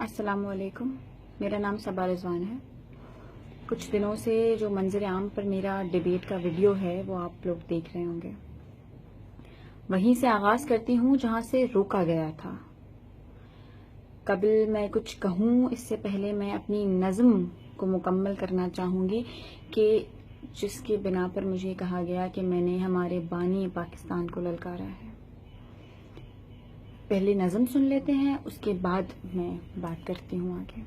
السلام علیکم، میرا نام صبا رضوان ہے۔ کچھ دنوں سے جو منظر عام پر میرا ڈیبیٹ کا ویڈیو ہے وہ آپ لوگ دیکھ رہے ہوں گے۔ وہیں سے آغاز کرتی ہوں جہاں سے روکا گیا تھا۔ قبل میں کچھ کہوں اس سے پہلے میں اپنی نظم کو مکمل کرنا چاہوں گی کہ جس کی بنا پر مجھے کہا گیا کہ میں نے ہمارے بانی پاکستان کو للکارا ہے۔ پہلے نظم سن لیتے ہیں، اس کے بعد میں بات کرتی ہوں آگے۔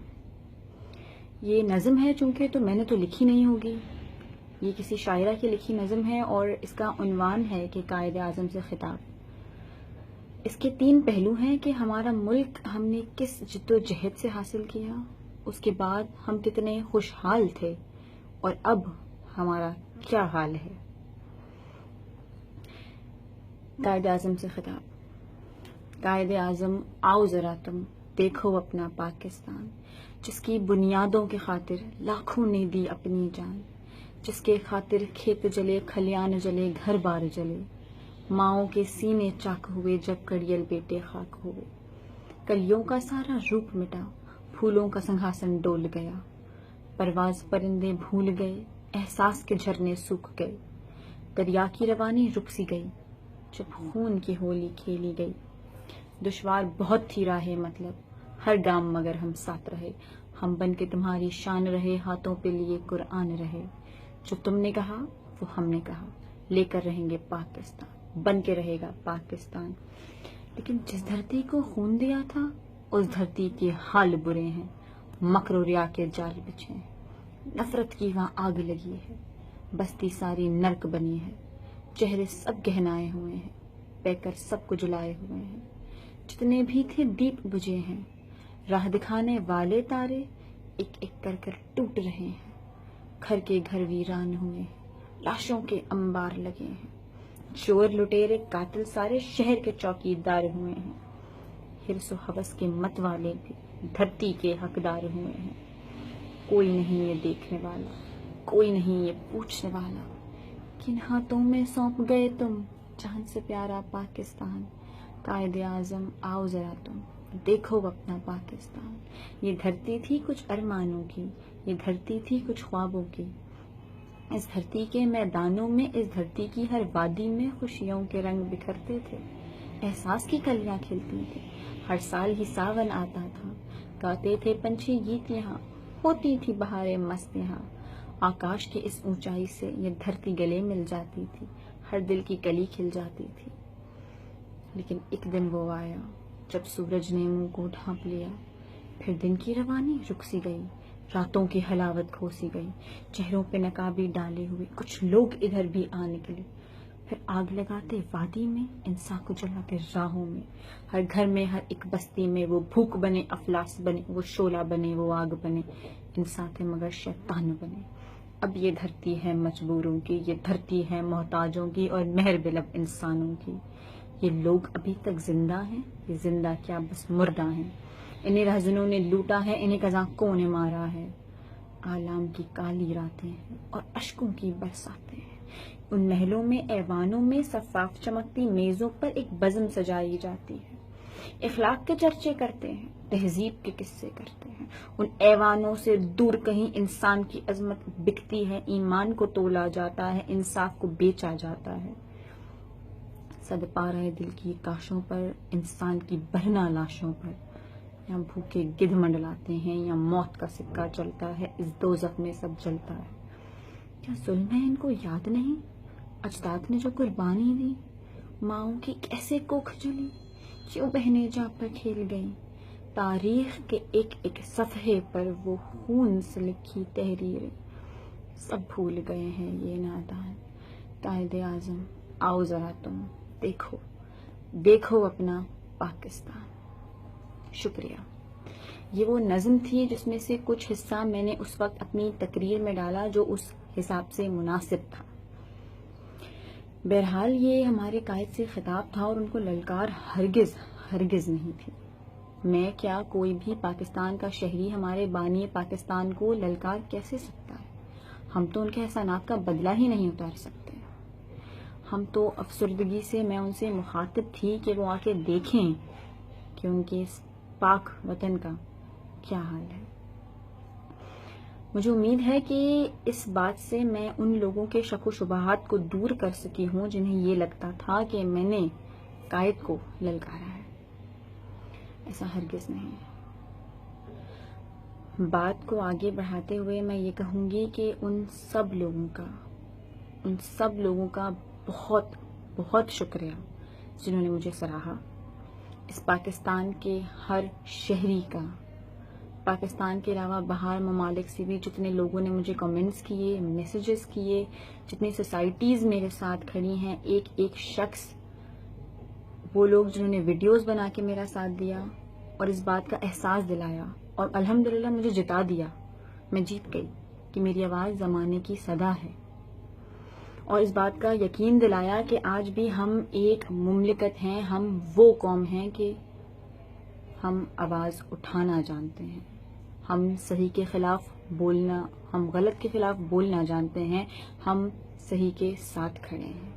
یہ نظم ہے چونکہ تو میں نے تو لکھی نہیں ہوگی، یہ کسی شاعرہ کی لکھی نظم ہے اور اس کا عنوان ہے کہ قائد اعظم سے خطاب۔ اس کے 3 پہلو ہیں کہ ہمارا ملک ہم نے کس جد و جہد سے حاصل کیا، اس کے بعد ہم کتنے خوشحال تھے اور اب ہمارا کیا حال ہے۔ قائد اعظم سے خطاب۔ قائد اعظم آؤ ذرا تم دیکھو اپنا پاکستان، جس کی بنیادوں کے خاطر لاکھوں نے دی اپنی جان، جس کے خاطر کھیت جلے، کھلیان جلے، گھر بار جلے، ماؤں کے سینے چاک ہوئے جب کڑیل بیٹے خاک ہوئے۔ کلیوں کا سارا روپ مٹا، پھولوں کا سنگھاسن ڈول گیا، پرواز پرندے بھول گئے، احساس کے جھرنے سوکھ گئے، دریا کی روانی رک سی گئی جب خون کی ہولی کھیلی گئی۔ دشوار بہت تھی راہ مطلب، ہر گام مگر ہم ساتھ رہے، ہم بن کے تمہاری شان رہے، ہاتھوں پہ لیے قرآن رہے، جو تم نے کہا وہ ہم نے کہا، لے کر رہیں گے پاکستان، بن کے رہے گا پاکستان۔ لیکن جس دھرتی کو خون دیا تھا اس دھرتی کے حال برے ہیں، مکر و ریا کے جال بچھے ہیں، نفرت کی وہاں آگ لگی ہے، بستی ساری نرک بنی ہے، چہرے سب گہنائے ہوئے ہیں، پیکر سب کو جلائے ہوئے ہیں، جتنے بھی تھے دیپ بجھے ہیں، راہ دکھانے والے تارے ایک ایک کر کر ٹوٹ رہے ہیں، گھر کے گھر ویران ہوئے ہیں، لاشوں کے انبار لگے ہیں، چور لٹیرے قاتل سارے شہر کے چوکیدار ہوئے ہیں، حرص و ہوس کے مت والے بھی دھرتی کے حقدار ہوئے ہیں۔ کوئی نہیں یہ دیکھنے والا، کوئی نہیں یہ پوچھنے والا، کن ہاتھوں میں سونپ گئے تم جان سے پیارا پاکستان۔ قائد اعظم آؤ ذرا تم دیکھو اپنا پاکستان۔ یہ دھرتی تھی کچھ ارمانوں کی، یہ دھرتی تھی کچھ خوابوں کی، اس دھرتی کے میدانوں میں، اس دھرتی کی ہر وادی میں خوشیوں کے رنگ بکھرتے تھے، احساس کی کلیاں کھلتی تھی، ہر سال ہی ساون آتا تھا، گاتے تھے پنچھی گیت یہاں، ہوتی تھی بہاریں مست یہاں، آکاش کی اس اونچائی سے یہ دھرتی گلے مل جاتی تھی، ہر دل کی کلی کھل جاتی تھی۔ لیکن ایک دن وہ آیا جب سورج نے منہ کو ڈھانپ لیا، پھر دن کی روانی رک سی گئی، راتوں کی حلاوت کھو سی گئی، چہروں پہ نقابی ڈالے ہوئے کچھ لوگ ادھر بھی آ نکلے، پھر آگ لگاتے وادی میں، انسان کو جلاتے راہوں میں، ہر گھر میں، ہر ایک بستی میں، وہ بھوک بنے، افلاس بنے، وہ شعلہ بنے، وہ آگ بنے، انسان تھے مگر شیطان بنے۔ اب یہ دھرتی ہے مجبوروں کی، یہ دھرتی ہے محتاجوں کی اور مہر بلب انسانوں کی۔ یہ لوگ ابھی تک زندہ ہیں، یہ زندہ کیا بس مردہ ہیں، انہیں رہزنوں نے لوٹا ہے، انہیں قزاقوں نے مارا ہے۔ آلام کی کالی راتیں ہیں اور اشکوں کی برساتیں ہیں، ان محلوں میں، ایوانوں میں، شفاف چمکتی میزوں پر ایک بزم سجائی جاتی ہے، اخلاق کے چرچے کرتے ہیں، تہذیب کے قصے کرتے ہیں، ان ایوانوں سے دور کہیں انسان کی عظمت بکتی ہے، ایمان کو تولا جاتا ہے، انصاف کو بیچا جاتا ہے، صد پارہ دل کی کاشوں پر، انسان کی برہنہ لاشوں پر، یا بھوکے گدھ منڈلاتے ہیں یا موت کا سکہ چلتا ہے، اس دوزخ میں سب جلتا ہے۔ کیا ظلم ہے ان کو یاد نہیں، اجداد نے جو قربانی دی، ماؤں کی کیسے کوکھ جلی، کیوں بہنیں جا پر کھیل گئیں، تاریخ کے ایک ایک صفحے پر وہ خون سے لکھی تحریریں، سب بھول گئے ہیں یہ نادان۔ قائد اعظم آؤ ذرا تم دیکھو، دیکھو اپنا پاکستان۔ شکریہ۔ یہ وہ نظم تھی جس میں سے کچھ حصہ میں نے اس وقت اپنی تقریر میں ڈالا جو اس حساب سے مناسب تھا۔ بہرحال یہ ہمارے قائد سے خطاب تھا اور ان کو للکار ہرگز ہرگز نہیں تھی۔ میں کیا کوئی بھی پاکستان کا شہری ہمارے بانی پاکستان کو للکار کیسے سکتا ہے؟ ہم تو ان کے احسانات کا بدلہ ہی نہیں اتار سکتے۔ ہم تو افسردگی سے میں ان سے مخاطب تھی کہ وہ آ کے دیکھیں کہ ان کے اس پاک وطن کا کیا حال ہے. مجھے امید ہے کہ اس بات سے میں ان لوگوں کے شک و شبہات کو دور کر سکی ہوں جنہیں یہ لگتا تھا کہ میں نے قائد کو للکارا ہے. ایسا ہرگز نہیں. بات کو آگے بڑھاتے ہوئے میں یہ کہوں گی کہ ان سب لوگوں کا بہت بہت شکریہ جنہوں نے مجھے سراہا. اس پاکستان کے ہر شہری کا، پاکستان کے علاوہ باہر ممالک سے بھی جتنے لوگوں نے مجھے کمنٹس کیے، میسیجز کیے، جتنی سوسائٹیز میرے ساتھ کھڑی ہیں، ایک ایک شخص، وہ لوگ جنہوں نے ویڈیوز بنا کے میرا ساتھ دیا اور اس بات کا احساس دلایا اور الحمدللہ مجھے جتا دیا. میں جیت گئی کہ میری آواز زمانے کی صدا ہے، اور اس بات کا یقین دلایا کہ آج بھی ہم ایک مملکت ہیں، ہم وہ قوم ہیں کہ ہم آواز اٹھانا جانتے ہیں، ہم صحیح کے خلاف بولنا، ہم غلط کے خلاف بولنا جانتے ہیں، ہم صحیح کے ساتھ کھڑے ہیں.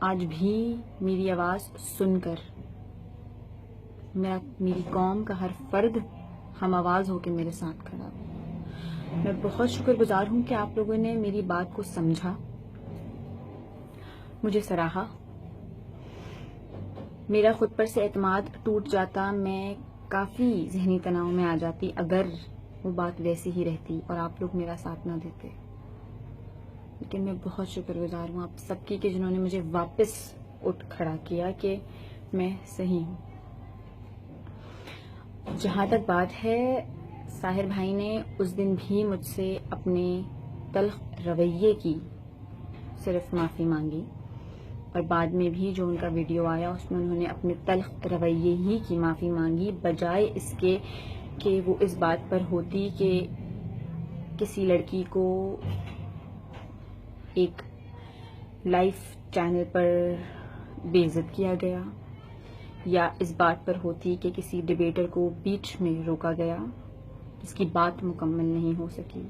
آج بھی میری آواز سن کر میری قوم کا ہر فرد ہم آواز ہو کے میرے ساتھ کھڑا ہے. میں بہت شکر گزار ہوں کہ آپ لوگوں نے میری بات کو سمجھا، مجھے سراہا. میرا خود پر سے اعتماد ٹوٹ جاتا، میں کافی ذہنی تناؤ میں آ جاتی اگر وہ بات ویسی ہی رہتی اور آپ لوگ میرا ساتھ نہ دیتے. لیکن میں بہت شکر گزار ہوں آپ سب کی کہ جنہوں نے مجھے واپس اٹھ کھڑا کیا کہ میں صحیح ہوں. جہاں تک بات ہے، ساحر بھائی نے اس دن بھی مجھ سے اپنے تلخ رویے کی صرف معافی مانگی، اور بعد میں بھی جو ان کا ویڈیو آیا اس میں انہوں نے اپنے تلخ رویے ہی کی معافی مانگی، بجائے اس کے کہ وہ اس بات پر ہوتی کہ کسی لڑکی کو ایک لائف چینل پر بے عزت کیا گیا، یا اس بات پر ہوتی کہ کسی ڈیبیٹر کو بیچ میں روکا گیا جس کی بات مکمل نہیں ہو سکی،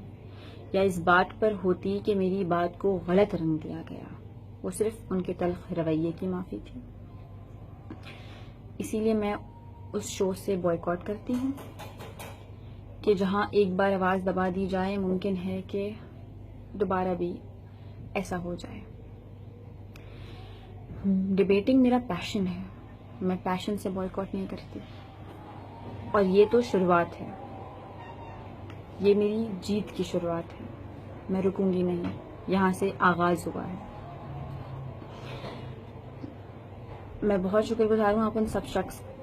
یا اس بات پر ہوتی کہ میری بات کو غلط رنگ دیا گیا. وہ صرف ان کے تلخ رویے کی معافی تھی. اسی لیے میں اس شو سے بوائیکاٹ کرتی ہوں کہ جہاں ایک بار آواز دبا دی جائے ممکن ہے کہ دوبارہ بھی ایسا ہو جائے. ڈیبیٹنگ میرا پیشن ہے، میں پیشن سے بوائیکاٹ نہیں کرتی، اور یہ تو شروعات ہے، یہ میری جیت کی شروعات ہے. میں رکوں گی نہیں، یہاں سے آغاز ہوا ہے. میں بہت شکر گزار ہوں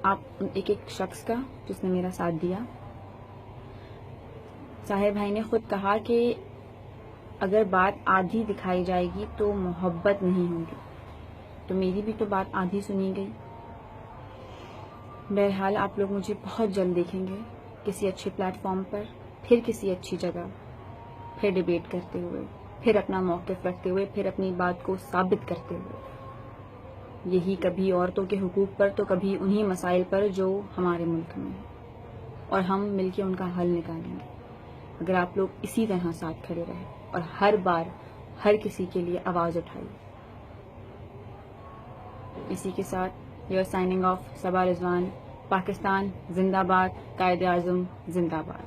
آپ ایک ایک شخص کا جس نے میرا ساتھ دیا. ساحر بھائی نے خود کہا کہ اگر بات آدھی دکھائی جائے گی تو محبت نہیں ہوگی، تو میری بھی تو بات آدھی سنی گئی. بہرحال آپ لوگ مجھے بہت جلد دیکھیں گے کسی اچھے پلیٹ فارم پر، پھر کسی اچھی جگہ، پھر ڈیبیٹ کرتے ہوئے، پھر اپنا موقف رکھتے ہوئے، پھر اپنی بات کو ثابت کرتے ہوئے. یہی کبھی عورتوں کے حقوق پر تو کبھی انہی مسائل پر جو ہمارے ملک میں ہیں، اور ہم مل کے ان کا حل نکالیں گے اگر آپ لوگ اسی طرح ساتھ کھڑے رہے اور ہر بار ہر کسی کے لیے آواز اٹھائی. اسی کے ساتھ یو آر سائننگ آف. صبا رضوان. پاکستان زندہ باد. قائد اعظم زندہ باد.